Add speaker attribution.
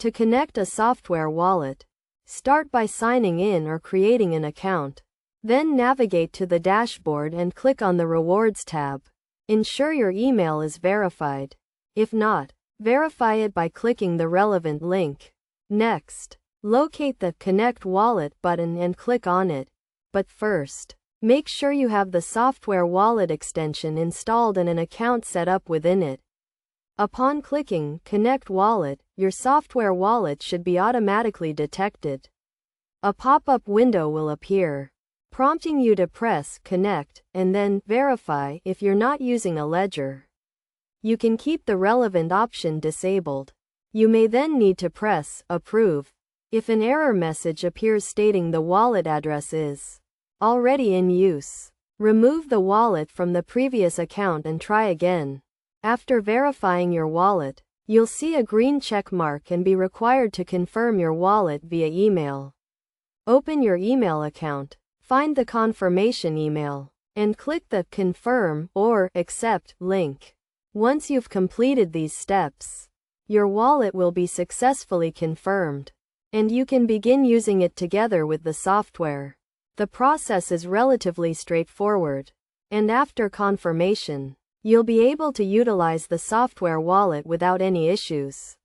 Speaker 1: To connect a software wallet, start by signing in or creating an account. Then navigate to the dashboard and click on the Rewards tab. Ensure your email is verified. If not, verify it by clicking the relevant link. Next, locate the Connect Wallet button and click on it. But first, make sure you have the software wallet extension installed and an account set up within it. Upon clicking Connect Wallet, your software wallet should be automatically detected. A pop-up window will appear, prompting you to press Connect and then Verify if you're not using a ledger. You can keep the relevant option disabled. You may then need to press Approve if an error message appears stating the wallet address is already in use. Remove the wallet from the previous account and try again. After verifying your wallet, you'll see a green check mark and be required to confirm your wallet via email. Open your email account, find the confirmation email, and click the Confirm or Accept link. Once you've completed these steps, your wallet will be successfully confirmed, and you can begin using it together with the software. The process is relatively straightforward, and after confirmation, you'll be able to utilize the software wallet without any issues.